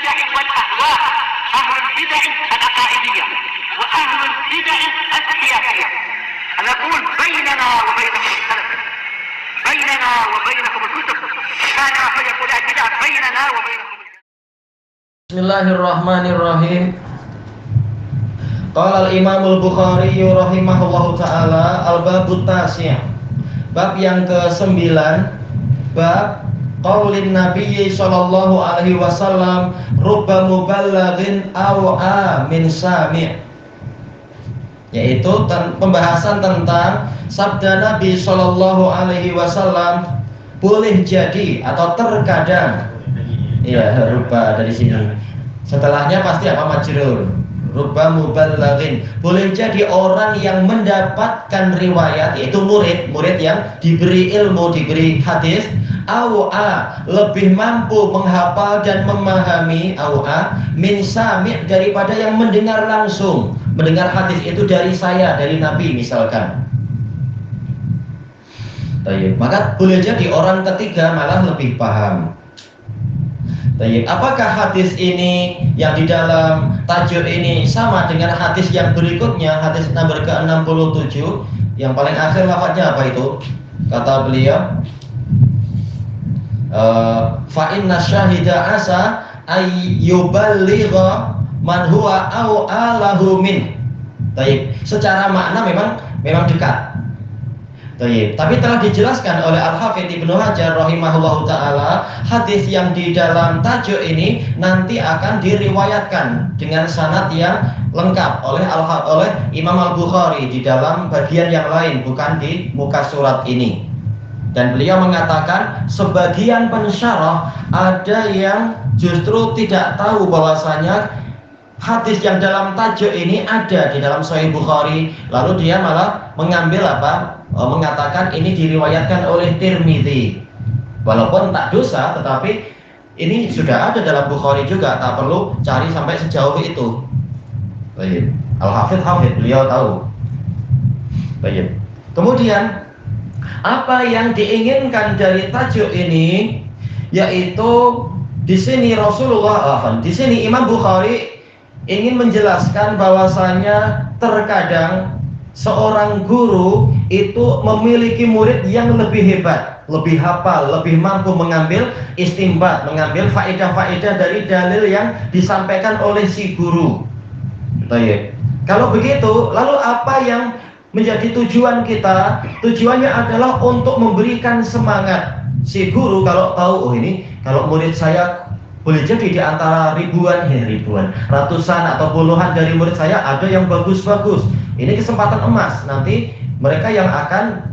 البدع والأهواء، أهل البدع العقائدية وأهل البدع السياسية. نقول بيننا وبينكم السلف، بيننا وبينكم الكتب، كان فيقول البدع بيننا وبينكم. Bismillahirrahmanirrahim. Qala al-Imam al-Bukhari rahimahullahu taala al-babut tasi'. Bab yang ke-9, bab qaulin Nabi sallallahu alaihi wasallam rubba muballighin aw amin sami'. Yaitu pembahasan tentang sabda Nabi sallallahu alaihi wasallam boleh jadi atau terkadang. Iya, rubba dari sini. Setelahnya pasti apa? Majrur. Rubba muballighin. Boleh jadi orang yang mendapatkan riwayat, yaitu murid yang diberi ilmu, diberi hadis, awa lebih mampu menghafal dan memahami awa min sami' daripada yang mendengar langsung. Mendengar hadis itu dari saya, dari Nabi misalkan. Maka boleh jadi orang ketiga malah lebih paham. Apakah hadis ini yang di dalam tajuk ini sama dengan hadis yang berikutnya, hadis nomor ke-67 yang paling akhir lafadznya apa itu? Kata beliau, fa inna syahida asa ayyuballigha man huwa au alahu min. Secara makna memang dekat. Tapi telah dijelaskan oleh Al-Hafidz Ibnu Hajar rahimahullahu taala, hadis yang di dalam tajuk ini nanti akan diriwayatkan dengan sanad yang lengkap oleh Imam Al-Bukhari di dalam bagian yang lain, bukan di muka surat ini. Dan beliau mengatakan sebagian pensyarah ada yang justru tidak tahu bahwasanya hadis yang dalam tajuk ini ada di dalam Sahih Bukhari, lalu dia malah mengambil mengatakan ini diriwayatkan oleh Tirmidzi. Walaupun tak dosa, tetapi ini sudah ada dalam Bukhari juga, tak perlu cari sampai sejauh itu. Al-Hafidz beliau tahu. Kemudian apa yang diinginkan dari tajuk ini, yaitu di sini di sini Imam Bukhari ingin menjelaskan bahwasanya terkadang seorang guru itu memiliki murid yang lebih hebat, lebih hafal, lebih mampu mengambil istimbat, mengambil faedah-faedah dari dalil yang disampaikan oleh si guru. Kalau begitu, lalu apa yang menjadi tujuan kita? Tujuannya adalah untuk memberikan semangat si guru. Kalau tahu, ini kalau murid saya boleh jadi di antara ribuan, ratusan atau puluhan dari murid saya ada yang bagus-bagus. Ini kesempatan emas, nanti mereka yang akan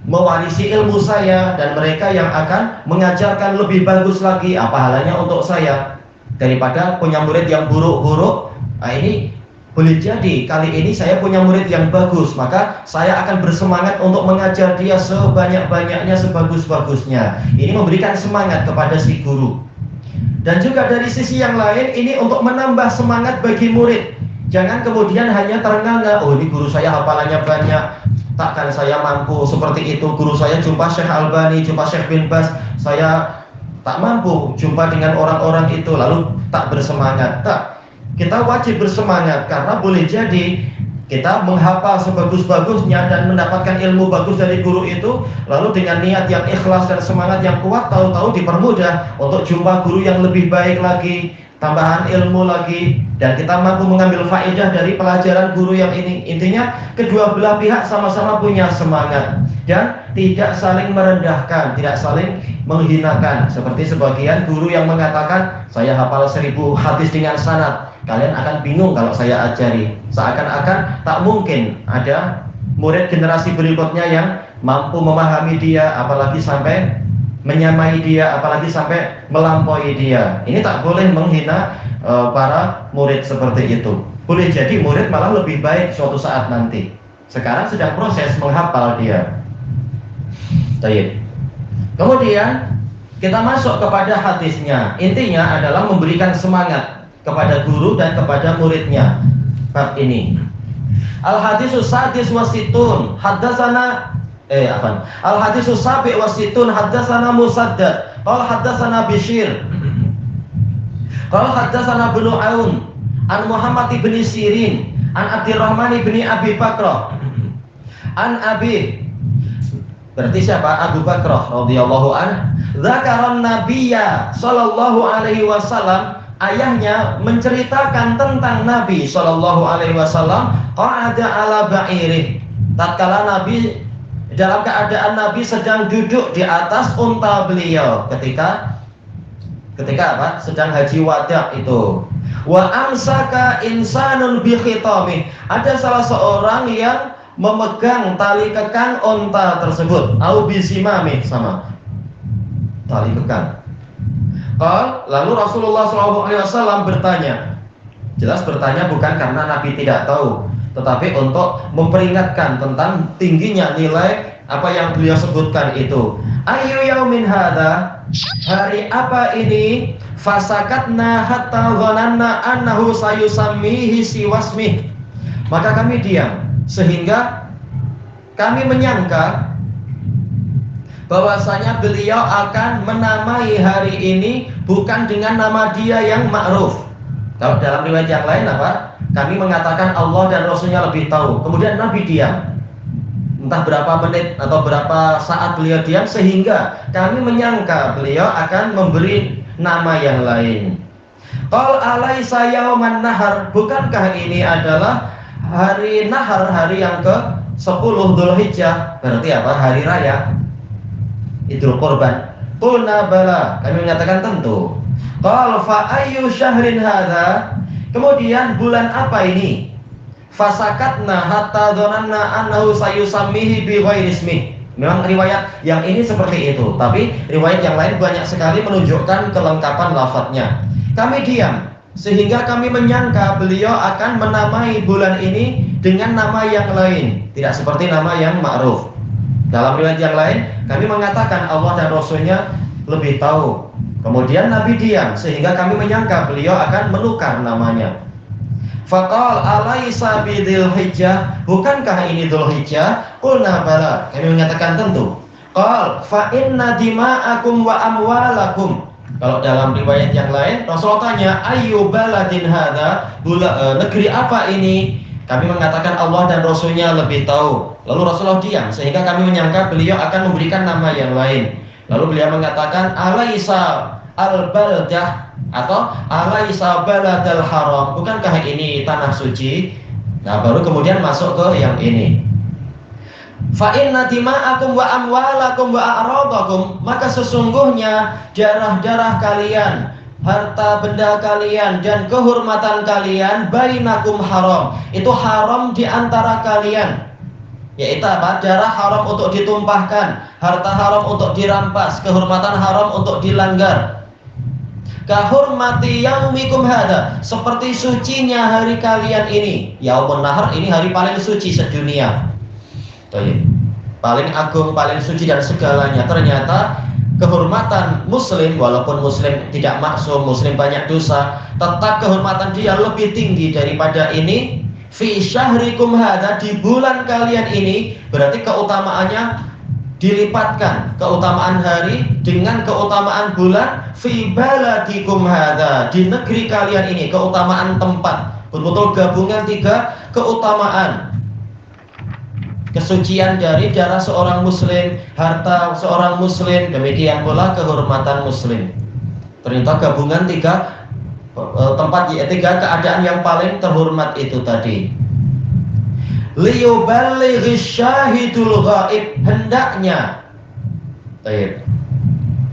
mewarisi ilmu saya dan mereka yang akan mengajarkan lebih bagus lagi. Apa halanya untuk saya daripada punya murid yang buruk-buruk? Nah, ini boleh jadi kali ini saya punya murid yang bagus, maka saya akan bersemangat untuk mengajar dia sebanyak-banyaknya, sebagus-bagusnya. Ini memberikan semangat kepada si guru. Dan juga dari sisi yang lain, ini untuk menambah semangat bagi murid. Jangan kemudian hanya terengah-engah, oh ini guru saya hafalannya banyak, takkan saya mampu seperti itu. Guru saya jumpa Syekh Albani, jumpa Syekh bin Baz, saya tak mampu jumpa dengan orang-orang itu, lalu tak bersemangat. Tak, kita wajib bersemangat karena boleh jadi kita menghafal sebagus-bagusnya dan mendapatkan ilmu bagus dari guru itu, lalu dengan niat yang ikhlas dan semangat yang kuat, tahu-tahu dipermudah untuk jumpa guru yang lebih baik lagi, tambahan ilmu lagi, dan kita mampu mengambil faedah dari pelajaran guru yang ini. Intinya kedua belah pihak sama-sama punya semangat dan tidak saling merendahkan, tidak saling menghinakan. Seperti sebagian guru yang mengatakan, saya hafal 1000 hadis dengan sanad, kalian akan bingung kalau saya ajari. Seakan-akan tak mungkin ada murid generasi berikutnya yang mampu memahami dia, apalagi sampai menyamai dia, apalagi sampai melampaui dia. Ini tak boleh menghina para murid seperti itu. Boleh jadi murid malah lebih baik suatu saat nanti. Sekarang sedang proses menghafal dia. Kemudian kita masuk kepada hadisnya. Intinya adalah memberikan semangat kepada guru dan kepada muridnya. Bab ini Al-hadisus sadis wasitun haddatsana Al-hadisus sabi wasitun haddatsana Musaddad qala haddatsana Bishr Qala haddatsana Ibnu Aun an Muhammad bin Sirin an Abdurrahman bin Abi Bakrah an Abi, berarti siapa? Abu Bakrah radhiyallahu anhu, dzakaran nabiyya sallallahu alaihi wasallam, ayahnya menceritakan tentang Nabi sallallahu alaihi wasallam, qa'ada ala ba'irih, tatkala Nabi dalam keadaan Nabi sedang duduk di atas unta beliau ketika apa? Sedang haji wada itu. Wa amsaka insanun bi khitamih, ada salah seorang yang memegang tali kekang unta tersebut, au bisimami, sama tali kekang. Lalu Rasulullah SAW bertanya, jelas bertanya bukan karena Nabi tidak tahu, tetapi untuk memperingatkan tentang tingginya nilai apa yang beliau sebutkan itu. Ayyu yaumin hadza, hari apa ini? Fasakatna hatta dhananna annahu sayusammihi siwasmih, maka kami diam sehingga kami menyangka bahwasanya beliau akan menamai hari ini bukan dengan nama dia yang ma'ruf. Kalau dalam riwayat yang lain apa? Kami mengatakan Allah dan Rasulnya lebih tahu. Kemudian Nabi diam. Entah berapa menit atau berapa saat beliau diam sehingga kami menyangka beliau akan memberi nama yang lain. Qal alaisa yauman nahar, bukankah ini adalah hari nahar, hari yang ke-10 Dzulhijjah, berarti apa? Hari raya Idul Qurban. Qulna bala, kami menyatakan tentu. Qal fa ayyu syahrin hadza, kemudian bulan apa ini? Fasakatna hatta dhananna annahu sayusammihi bi ghairi ismi. Memang riwayat yang ini seperti itu, tapi riwayat yang lain banyak sekali menunjukkan kelengkapan lafadznya. Kami diam sehingga kami menyangka beliau akan menamai bulan ini dengan nama yang lain, tidak seperti nama yang ma'ruf. Dalam riwayat yang lain kami mengatakan Allah dan Rasulnya lebih tahu. Kemudian Nabi diam sehingga kami menyangka beliau akan menukar namanya. Faqal alaisa bidzil hijjah, bukankah ini Dzulhijjah? Qulna bala, kami menyatakan tentu. Qal fa inna dima'akum wa amwalakum, kalau dalam riwayat yang lain Rasulullah tanya ayyu baladin hadza, negeri apa ini? Kami mengatakan Allah dan Rasulnya lebih tahu. Lalu Rasulullah diam sehingga kami menyangka beliau akan memberikan nama yang lain. Lalu beliau mengatakan alaisa al-baldah atau alaisa baladal haram, bukankah ini tanah suci? Nah, baru kemudian masuk ke yang ini. Fa inna dima'akum wa amwalakum wa a'radakum, maka sesungguhnya darah-darah kalian, harta benda kalian dan kehormatan kalian bainakum haram, itu haram di antara kalian. Yaitu apa? Darah haram untuk ditumpahkan, harta haram untuk dirampas, kehormatan haram untuk dilanggar. Kahurmati yaumikum hada, seperti sucinya hari kalian ini. Yaumun nahar, ini hari paling suci sedunia. Paling agung, paling suci dan segalanya. Ternyata kehormatan muslim, walaupun muslim tidak maksum, muslim banyak dosa, tetap kehormatan dia lebih tinggi daripada ini. Fi syahrikum hada, di bulan kalian ini, berarti keutamaannya dilipatkan, keutamaan hari dengan keutamaan bulan. Fi baladikum hada, di negeri kalian ini, keutamaan tempat, betul-betul gabungan tiga keutamaan. Kesucian dari darah seorang muslim, harta seorang muslim, demikian pula kehormatan muslim. Ternyata gabungan tiga tempat, tiga keadaan yang paling terhormat itu tadi. Liyuballighi syahidul ghaib, hendaknya. Baik.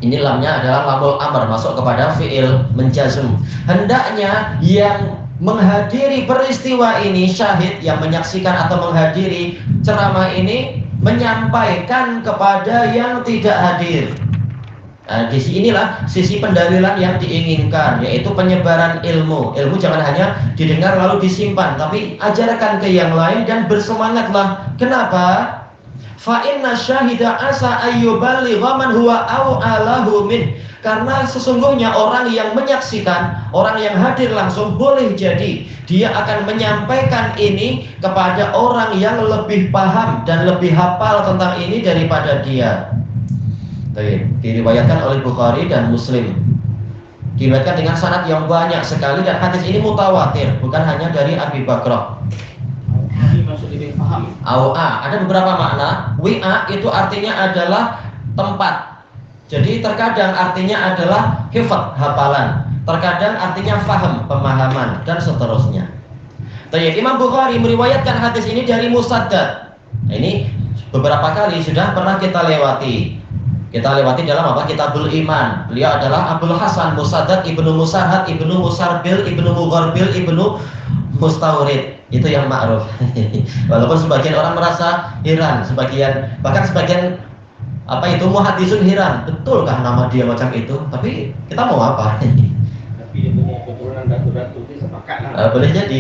Ini lamnya adalah lamul amr, masuk kepada fi'il menjazm. Hendaknya yang menghadiri peristiwa ini, syahid yang menyaksikan atau menghadiri ceramah ini, menyampaikan kepada yang tidak hadir. Nah, di sinilah sisi pendalilan yang diinginkan, yaitu penyebaran ilmu. Ilmu jangan hanya didengar lalu disimpan, tapi ajarkan ke yang lain dan bersemangatlah. Kenapa? Fa inna syahida asa ayyuballigha man huwa a'lahu min. Karena sesungguhnya orang yang menyaksikan, orang yang hadir langsung, boleh jadi dia akan menyampaikan ini kepada orang yang lebih paham dan lebih hafal tentang ini daripada dia. Diriwayatkan oleh Bukhari dan Muslim. Diriwayatkan dengan sanad yang banyak sekali dan hadis ini mutawatir, bukan hanya dari Abi Bakrah. Ada beberapa makna. Wi'a itu artinya adalah tempat. Jadi terkadang artinya adalah hifdz, hafalan. Terkadang artinya faham, pemahaman, dan seterusnya. Imam Bukhari meriwayatkan hadis ini dari Musaddad. Ini beberapa kali sudah pernah kita lewati. Kita lewati dalam apa? Kitabul Iman. Beliau adalah Abdul Hasan Musaddad ibnu Musahad ibnu Musarbil ibnu Mugharbil ibnu Mustawrid. Itu yang ma'ruf. Walaupun sebagian orang merasa heran, bahkan sebagian muhaddisun heran, betulkah nama dia macam itu? Tapi kita mau apa? Tapi dia punya keturunan datu-datu itu sepakat lah. Boleh jadi.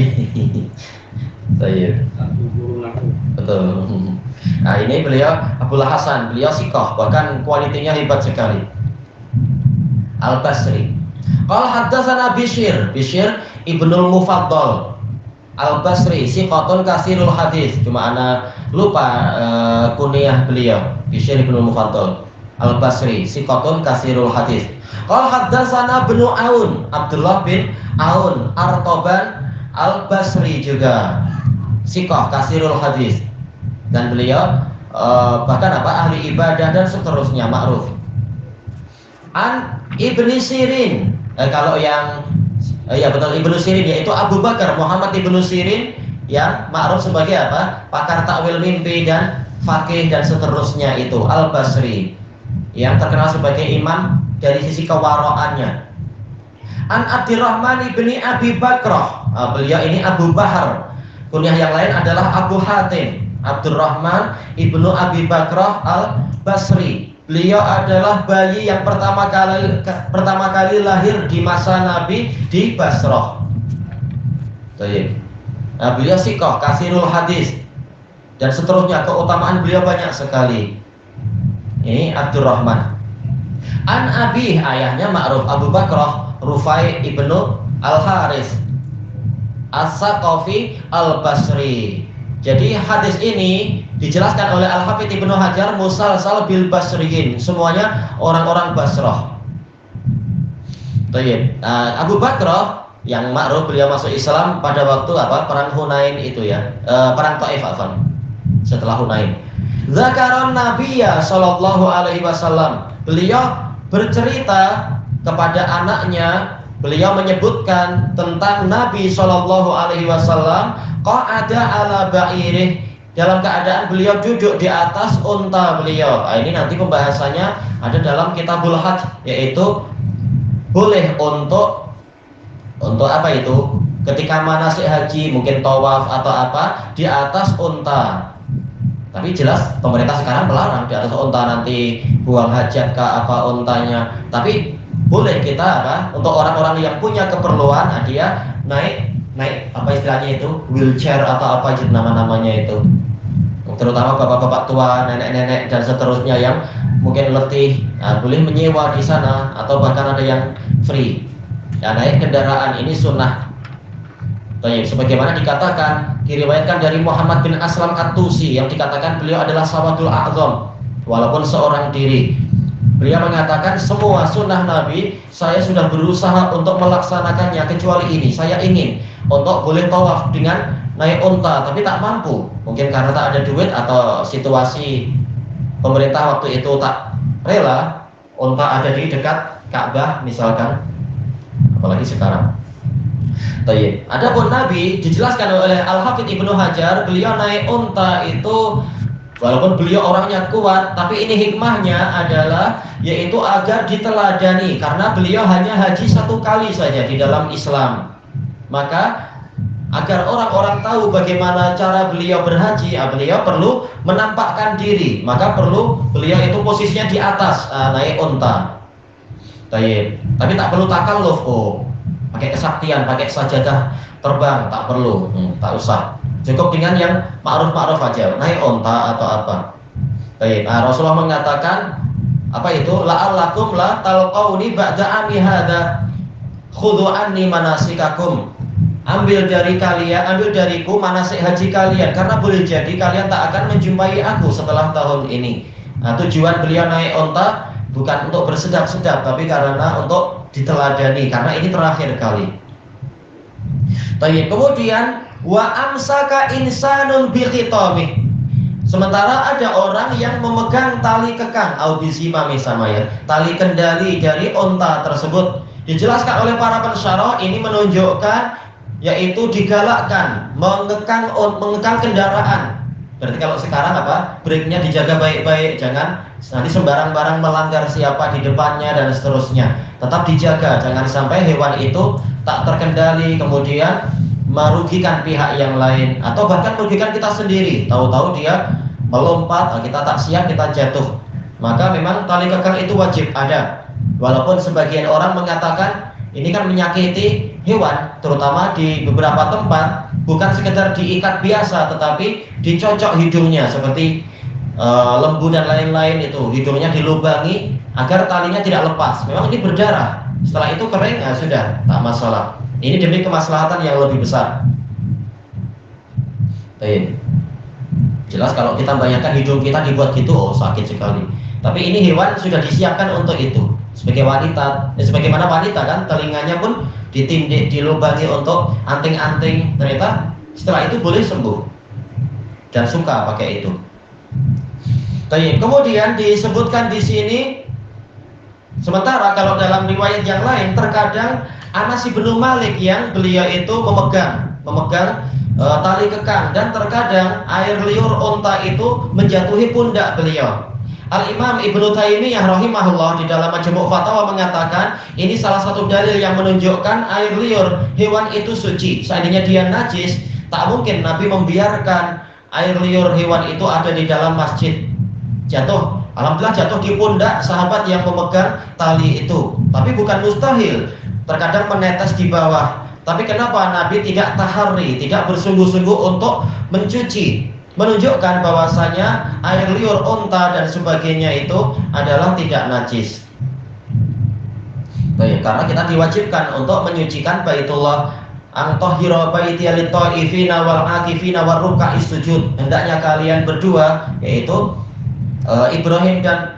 Satu guru laku. Betul. Nah, ini beliau Abdul Hasan, beliau sikoh, bahkan kualitinya hebat sekali. Al-Basri. Qala haddatsana Bishr ibnul Mufaddal. Al-Basri siqatun kasirul hadis. Cuma ana lupa kunyah beliau. Bishr ibnul Mufaddal. Al-Basri siqatun kasirul hadis. Qala haddatsana Ibnu Aun, Abdullah bin Aun Artoban Al-Basri juga siqah kasirul hadis. Dan beliau bahkan ahli ibadah dan seterusnya, ma'ruf. An Ibnu Sirin, kalau yang betul Ibnu Sirin, yaitu Abu Bakar Muhammad Ibnu Sirin, yang ma'ruf sebagai pakar takwil mimpi dan fakih dan seterusnya, itu Al-Basri, yang terkenal sebagai imam dari sisi kewaraannya. An Abdurrahman ibni Abi Bakrah, beliau ini Abu Bahar. Kunyah yang lain adalah Abu Hatim. Abdurrahman ibnu Abi Bakrah Al-Basri. Beliau adalah bayi yang pertama kali lahir di masa Nabi di Basrah. Nah, beliau sikoh kasirul hadis dan seterusnya, keutamaan beliau banyak sekali. Ini Abdurrahman. An Abi, ayahnya ma'ruf, Abu Bakrah Rufai ibnu Al-Haris As-Saqafi Al-Basri. Jadi hadis ini dijelaskan oleh Al-Hafidz Ibnu Hajar musalsal bil Basriyin, semuanya orang-orang Basrah. Abu Bakrah yang ma'ruf, beliau masuk Islam pada waktu perang Hunain itu ya, perang Taif setelah Hunain. Zakaron Nabiyya sallallahu alaihi wasallam. Beliau bercerita kepada anaknya, beliau menyebutkan tentang Nabi sallallahu alaihi wasallam qa'ada ala ba'irih, dalam keadaan beliau duduk di atas unta beliau. Ini nanti pembahasannya ada dalam Kitabul Hajj, yaitu boleh untuk ketika manasik haji, mungkin tawaf atau di atas unta. Tapi jelas pemerintah sekarang melarang di atas unta, nanti buang hajat ke untanya. Tapi boleh kita untuk orang-orang yang punya keperluan, dia naik istilahnya itu wheelchair atau nama-namanya itu, terutama bapak-bapak tua, nenek-nenek dan seterusnya yang mungkin letih, boleh menyewa di sana atau bahkan ada yang free. Naik kendaraan ini sunnah. Sebagaimana diriwayatkan dari Muhammad bin Aslam At-Tusi, yang dikatakan beliau adalah Sawadul A'zam walaupun seorang diri. Beliau mengatakan semua sunnah Nabi saya sudah berusaha untuk melaksanakannya, kecuali ini. Saya ingin untuk boleh tawaf dengan naik unta, tapi tak mampu. Mungkin karena tak ada duit atau situasi pemerintah waktu itu tak rela unta ada di dekat Ka'bah misalkan, apalagi sekarang. Adapun Nabi dijelaskan oleh Al-Hafidz Ibnu Hajar, beliau naik unta itu walaupun beliau orangnya kuat, tapi ini hikmahnya adalah yaitu agar diteladani, karena beliau hanya haji satu kali saja di dalam Islam. Maka agar orang-orang tahu bagaimana cara beliau berhaji, beliau perlu menampakkan diri, maka perlu beliau itu posisinya di atas, naik unta. Tapi tak perlu takalluf, pakai kesaktian, pakai sajadah terbang, tak perlu, tak usah. Cukup dengan yang ma'ruf-ma'ruf aja, naik unta atau apa. Rasulullah mengatakan la'allakum la talqauni ba'da ami hadza khudhu anni manasikakum. Ambil dariku manasik haji kalian, karena boleh jadi kalian tak akan menjumpai aku setelah tahun ini. Tujuan beliau naik unta bukan untuk bersedap-sedap, tapi karena untuk diteladani karena ini terakhir kali. Kemudian wa amsaka insanun bi khitamih. Sementara ada orang yang memegang tali kekang audizima misalnya ya, tali kendali dari onta tersebut. Dijelaskan oleh para pensyarah ini menunjukkan yaitu digalakkan mengekang kendaraan. Berarti kalau sekarang apa? Breaknya dijaga baik-baik, jangan nanti sembarang-barang melanggar siapa di depannya dan seterusnya. Tetap dijaga, jangan sampai hewan itu tak terkendali kemudian merugikan pihak yang lain atau bahkan merugikan kita sendiri. Tahu-tahu dia melompat, kita tak siap, kita jatuh. Maka memang tali kekang itu wajib ada. Walaupun sebagian orang mengatakan ini kan menyakiti hewan, terutama di beberapa tempat bukan sekedar diikat biasa, tetapi dicocok hidungnya seperti lembu dan lain-lain itu, hidungnya dilubangi agar talinya tidak lepas. Memang ini berdarah. Setelah itu kering, ya sudah, tak masalah. Ini demi kemaslahatan yang lebih besar. Jelas kalau kita bayangkan hidung kita dibuat gitu, oh sakit sekali. Tapi ini hewan sudah disiapkan untuk itu. Sebagai wanita, sebagaimana wanita kan telinganya pun ditindik, dilubangi untuk anting-anting. Ternyata setelah itu boleh sembuh dan suka pakai itu. Kemudian disebutkan di sini, sementara kalau dalam riwayat yang lain terkadang Anas bin Malik yang beliau itu memegang tali kekang dan terkadang air liur unta itu menjatuhi pundak beliau. Al-Imam Ibnu Taimiyah rahimahullah di dalam Majmu' Fatawa mengatakan ini salah satu dalil yang menunjukkan air liur hewan itu suci. Seandainya dia najis, tak mungkin Nabi membiarkan air liur hewan itu ada di dalam masjid. Jatuh, alhamdulillah jatuh di pundak sahabat yang memegang tali itu. Tapi bukan mustahil, terkadang menetes di bawah. Tapi kenapa Nabi tidak tahari, tidak bersungguh-sungguh untuk mencuci? Menunjukkan bahwasanya air liur unta dan sebagainya itu adalah tidak najis. Baik, karena kita diwajibkan untuk menyucikan Baitullah, an tahhira baitiya lit-ta'ifina wal 'akifina war ruk'is sujud. Hendaknya kalian berdua, yaitu Ibrahim dan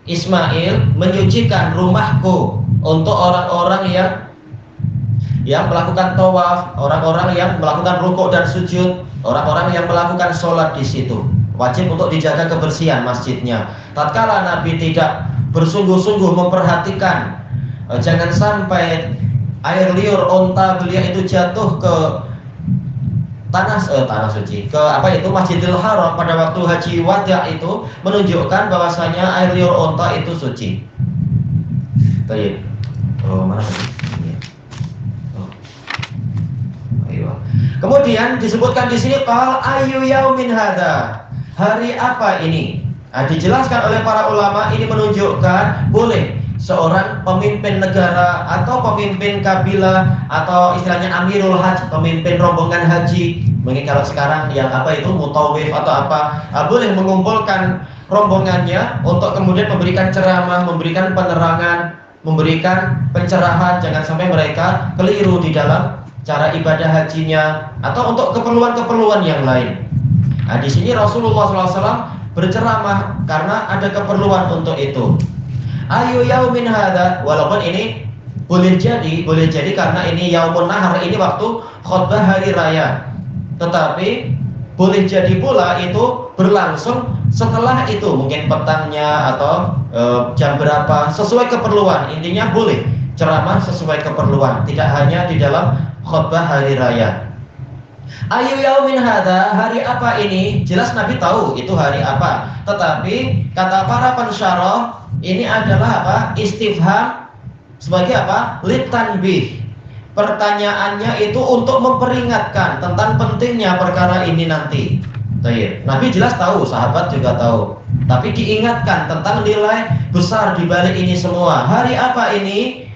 Ismail, menyucikan rumahku untuk orang-orang yang melakukan tawaf, orang-orang yang melakukan rukuk dan sujud, orang-orang yang melakukan sholat di situ. Wajib untuk dijaga kebersihan masjidnya. Tatkala Nabi tidak bersungguh-sungguh memperhatikan jangan sampai air liur unta beliau itu jatuh ke tanah suci, ke Masjidil Haram pada waktu haji wada, itu menunjukkan bahwasanya air liur unta itu suci. Baik. Mana tadi? Kemudian disebutkan di sini qal ayyu yaumin hadza. Hari apa ini? Dijelaskan oleh para ulama ini menunjukkan boleh seorang pemimpin negara atau pemimpin kabilah atau istilahnya amirul hajj, pemimpin rombongan haji. Mungkin kalau sekarang yang mutawif atau boleh mengumpulkan rombongannya untuk kemudian memberikan ceramah, memberikan penerangan, memberikan pencerahan, jangan sampai mereka keliru di dalam cara ibadah hajinya atau untuk keperluan-keperluan yang lain. Di sini Rasulullah SAW berceramah karena ada keperluan untuk itu. Ayu yaumin hadza, walaupun ini boleh jadi karena ini yaumun nahar, ini waktu khutbah hari raya. Tetapi boleh jadi pula itu berlangsung setelah itu, mungkin petangnya atau jam berapa, sesuai keperluan. Intinya boleh ceramah sesuai keperluan, tidak hanya di dalam khutbah hari raya. Ayu yaumin hadza, hari apa ini? Jelas Nabi tahu itu hari apa. Tetapi kata para pensyarah ini adalah istifham sebagai litanbih. Pertanyaannya itu untuk memperingatkan tentang pentingnya perkara ini nanti. Nabi jelas tahu, sahabat juga tahu. Tapi diingatkan tentang nilai besar di balik ini semua. Hari apa ini?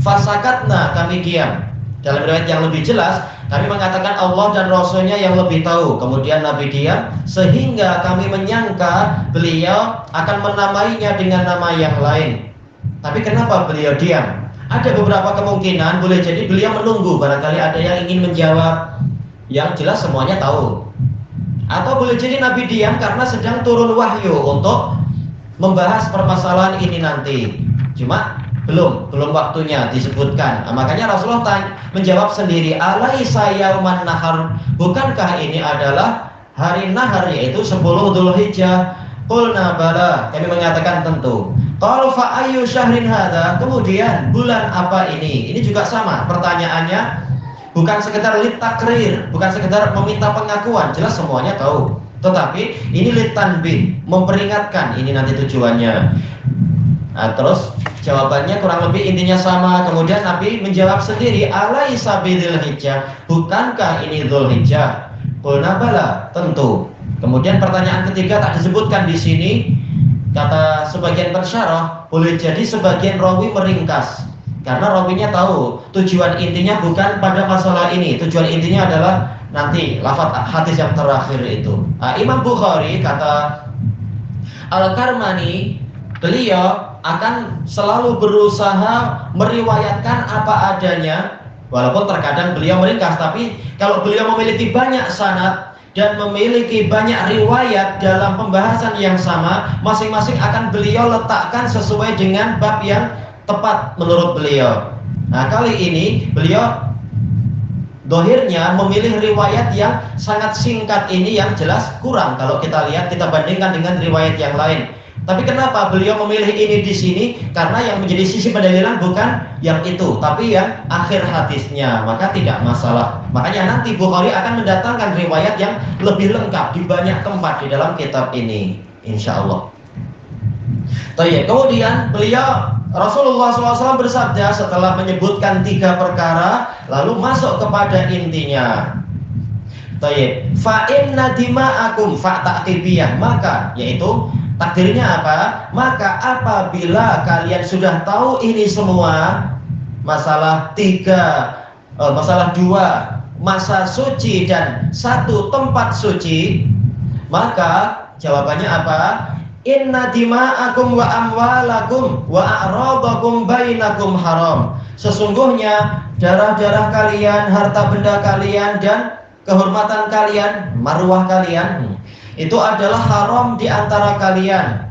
Fasakatna, kami diam. Dalam riwayat yang lebih jelas, kami mengatakan Allah dan Rasulnya yang lebih tahu. Kemudian Nabi diam, sehingga kami menyangka beliau akan menamainya dengan nama yang lain. Tapi kenapa beliau diam? Ada beberapa kemungkinan, boleh jadi beliau menunggu, barangkali ada yang ingin menjawab. Yang jelas semuanya tahu. Atau boleh jadi Nabi diam karena sedang turun wahyu untuk membahas permasalahan ini nanti. Cuma belum waktunya disebutkan. Makanya Rasulullah menjawab sendiri, alaisa yauman nahar, bukankah ini adalah hari nahar, yaitu 10 Dzulhijjah? Qulna bala, kami mengatakan tentu. Qalu fa ayyu syahrin hadza, kemudian bulan apa ini? Ini juga sama pertanyaannya, bukan sekedar litakrir, bukan sekedar meminta pengakuan, jelas semuanya tahu. Tetapi ini litanbih, memperingatkan, ini nanti tujuannya. Nah, terus jawabannya kurang lebih intinya sama. Kemudian Nabi menjawab sendiri, alaisa bidzulhijjah, bukankah ini Dzulhijjah? Qulna bala, tentu. Kemudian pertanyaan ketiga tak disebutkan di sini. Kata sebagian pensyarah, boleh jadi sebagian rawi meringkas, karena rawinya tahu tujuan intinya bukan pada masalah ini. Tujuan intinya adalah nanti lafaz hadis yang terakhir itu. Imam Bukhari, kata Al-Karmani, beliau akan selalu berusaha meriwayatkan apa adanya, walaupun terkadang beliau meringkas. Tapi kalau beliau memiliki banyak sanad dan memiliki banyak riwayat dalam pembahasan yang sama, masing-masing akan beliau letakkan sesuai dengan bab yang tepat menurut beliau. Nah, kali ini beliau dohirnya memilih riwayat yang sangat singkat ini, yang jelas kurang kalau kita lihat, kita bandingkan dengan riwayat yang lain. Tapi kenapa beliau memilih ini di sini? Karena yang menjadi sisi pendalilan bukan yang itu, tapi yang akhir hadisnya, maka tidak masalah. Makanya nanti Bukhari akan mendatangkan riwayat yang lebih lengkap di banyak tempat di dalam kitab ini, insya Allah. Kemudian beliau, Rasulullah SAW bersabda setelah menyebutkan 3 perkara, lalu masuk kepada intinya. Fa inna dima'akum fa ta'qibiyah, maka yaitu takdirnya apa? Maka apabila kalian sudah tahu ini semua, masalah 2 masa suci dan 1 tempat suci, maka jawabannya apa? Inna dima'akum wa amwalakum wa a'radakum bainakum haram. Sesungguhnya darah-darah kalian, harta benda kalian, dan kehormatan kalian, marwah kalian, itu adalah haram di antara kalian.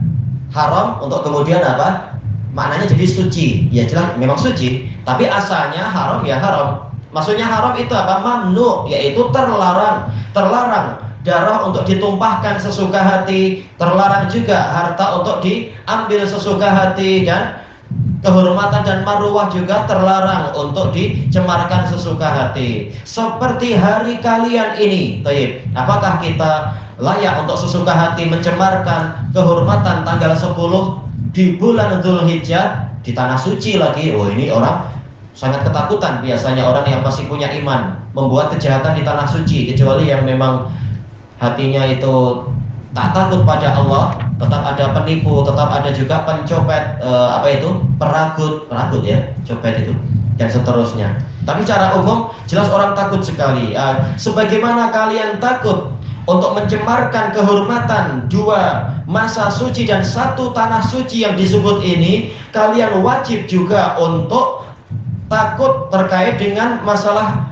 Haram untuk kemudian apa? Maknanya jadi suci. Ya jelas memang suci, tapi asalnya haram ya haram. Maksudnya haram itu apa? Mamnu, yaitu terlarang. Terlarang darah untuk ditumpahkan sesuka hati, terlarang juga harta untuk diambil sesuka hati, dan kehormatan dan marwah juga terlarang untuk dicemarkan sesuka hati. Seperti hari kalian ini, apakah kita layak untuk sesuka hati mencemarkan kehormatan tanggal 10 di bulan Dzulhijjah di tanah suci lagi? Oh, ini orang sangat ketakutan biasanya, orang yang masih punya iman membuat kejahatan di tanah suci, kecuali yang memang hatinya itu tak takut pada Allah. Tetap ada penipu, tetap ada juga pencopet, peragut ya, copet itu, dan seterusnya. Tapi secara umum jelas orang takut sekali. Sebagaimana kalian takut untuk mencemarkan kehormatan 2 masa suci dan 1 tanah suci yang disebut ini, kalian wajib juga untuk takut terkait dengan masalah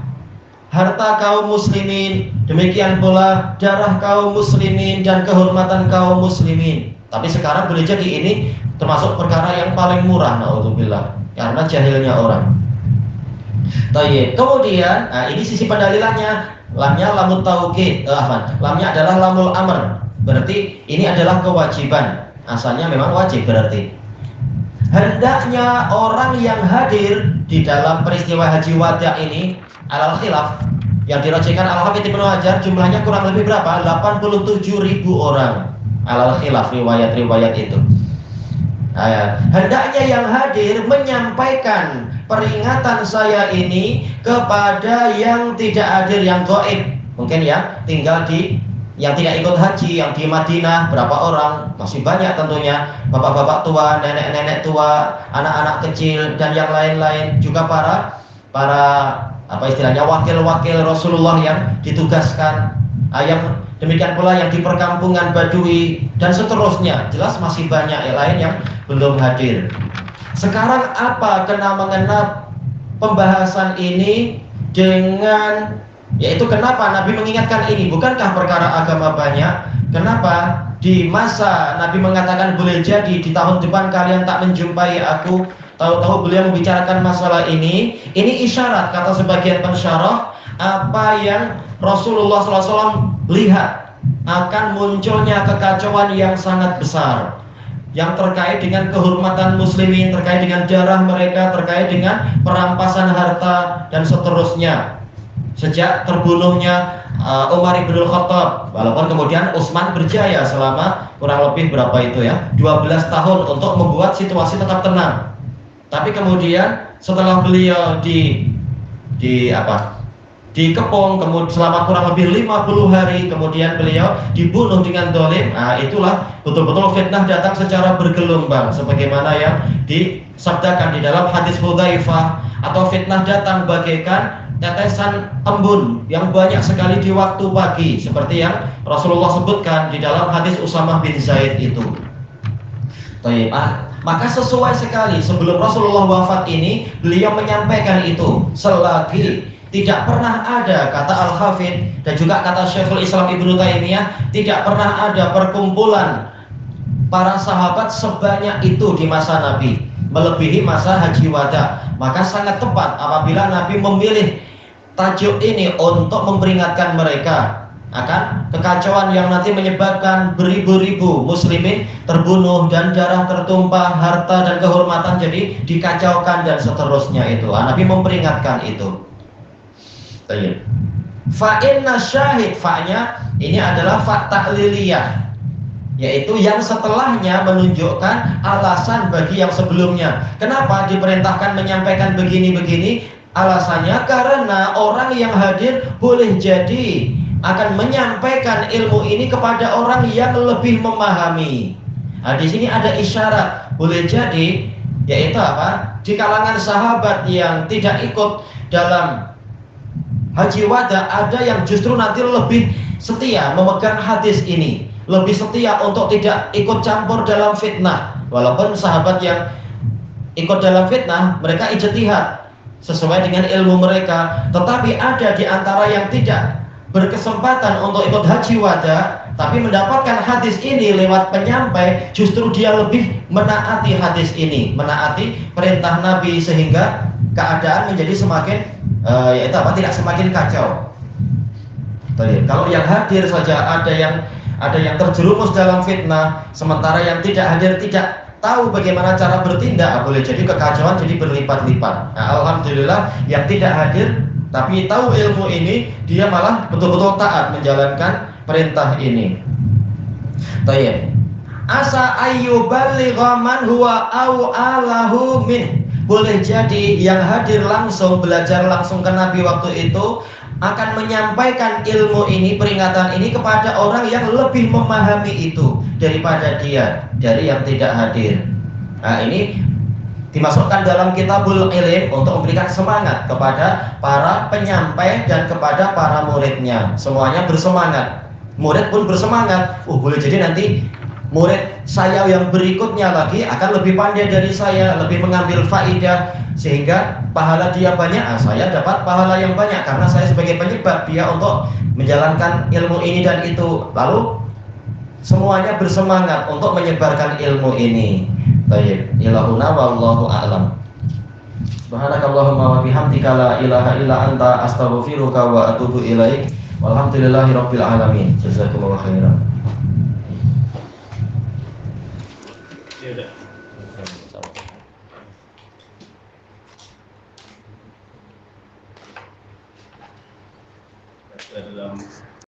harta kaum muslimin, demikian pula darah kaum muslimin dan kehormatan kaum muslimin. Tapi sekarang boleh jadi ini termasuk perkara yang paling murah, naudzubillah, karena jahilnya orang. Kemudian ini sisi pendalilannya, lamnya lamut taukid, lamnya adalah lamul amr, berarti ini adalah kewajiban. Asalnya memang wajib berarti. Hendaknya orang yang hadir di dalam peristiwa haji wada ini, alal khilaf, yang dirajikan Al-Hafidz Ibnu Hajar, jumlahnya kurang lebih berapa? 87.000 orang. Alal khilaf riwayat-riwayat itu. Hendaknya yang hadir menyampaikan peringatan saya ini kepada yang tidak hadir, yang gaib. Mungkin yang tinggal yang tidak ikut haji, yang di Madinah, berapa orang? Masih banyak tentunya, bapak-bapak tua, nenek-nenek tua, anak-anak kecil, dan yang lain-lain, juga para wakil-wakil Rasulullah yang ditugaskan, yang demikian pula yang di perkampungan Badui, dan seterusnya. Jelas masih banyak yang lain yang belum hadir. Sekarang apa kena-mengena pembahasan ini dengan, yaitu kenapa Nabi mengingatkan ini? Bukankah perkara agama banyak? Kenapa di masa Nabi mengatakan boleh jadi di tahun depan kalian tak menjumpai aku, tahu-tahu beliau membicarakan masalah ini isyarat kata sebagian pensyarah apa yang Rasulullah SAW lihat akan munculnya kekacauan yang sangat besar yang terkait dengan kehormatan muslimin, terkait dengan darah mereka, terkait dengan perampasan harta dan seterusnya. Sejak terbunuhnya Umar ibn Khattab, walaupun kemudian Utsman berjaya selama kurang lebih berapa itu ya, 12 tahun untuk membuat situasi tetap tenang. Tapi kemudian setelah beliau dikepung, kemudian selama kurang lebih 50 hari, kemudian beliau dibunuh dengan dolim. Nah, itulah betul-betul fitnah datang secara bergelombang, sebagaimana yang disabdakan di dalam hadis Hudzaifah, atau fitnah datang bagaikan tetesan embun yang banyak sekali di waktu pagi, seperti yang Rasulullah sebutkan di dalam hadis Usamah bin Zaid itu. Maka sesuai sekali sebelum Rasulullah wafat ini beliau menyampaikan itu, selagi tidak pernah ada, kata Al-Hafidh dan juga kata Syekhul Islam Ibnu Taimiyah, tidak pernah ada perkumpulan para sahabat sebanyak itu di masa Nabi, melebihi masa Haji Wada. Maka sangat tepat apabila Nabi memilih tajuk ini untuk memperingatkan mereka akan kekacauan yang nanti menyebabkan beribu-ribu muslimin terbunuh dan darah tertumpah, harta dan kehormatan jadi dikacaukan dan seterusnya itu. Nabi memperingatkan itu. Fa inna syahid, fa-nya ini adalah fa ta'liliyah, yaitu yang setelahnya menunjukkan alasan bagi yang sebelumnya. Kenapa diperintahkan menyampaikan begini-begini? Alasannya karena orang yang hadir boleh jadi akan menyampaikan ilmu ini kepada orang yang lebih memahami. Nah, di sini ada isyarat, boleh jadi, yaitu apa? Di kalangan sahabat yang tidak ikut dalam Haji Wada, ada yang justru nanti lebih setia memegang hadis ini, lebih setia untuk tidak ikut campur dalam fitnah. Walaupun sahabat yang ikut dalam fitnah, mereka ijtihad sesuai dengan ilmu mereka, tetapi ada di antara yang tidak berkesempatan untuk ikut Haji Wada, tapi mendapatkan hadis ini lewat penyampai, justru dia lebih menaati hadis ini, menaati perintah Nabi, sehingga keadaan menjadi semakin tidak semakin kacau. Kalau yang hadir saja ada yang terjerumus dalam fitnah, sementara yang tidak hadir tidak tahu bagaimana cara bertindak, boleh jadi kekacauan jadi berlipat-lipat. Nah, alhamdulillah yang tidak hadir tapi tahu ilmu ini, dia malah betul-betul taat menjalankan perintah ini. Asa ayyuballigha man huwa alahu min. Boleh jadi yang hadir langsung, belajar langsung ke Nabi waktu itu akan menyampaikan ilmu ini, peringatan ini kepada orang yang lebih memahami itu daripada dia, dari yang tidak hadir. Nah, ini dimasukkan dalam kitabul ilm untuk memberikan semangat kepada para penyampai dan kepada para muridnya. Semuanya bersemangat, murid pun bersemangat. Boleh jadi nanti murid saya yang berikutnya lagi akan lebih pandai dari saya, lebih mengambil faidah, sehingga pahala dia banyak, saya dapat pahala yang banyak karena saya sebagai penyebab dia untuk menjalankan ilmu ini dan itu. Lalu semuanya bersemangat untuk menyebarkan ilmu ini. Baik, ilahuna wallahu a'lam. Subhanakallahumma wa bihamdika la ilaha illa anta astaghfiruka wa atubu ilaik. Walhamdulillahirabbil alamin. Jazakumullahu khairan. Dalam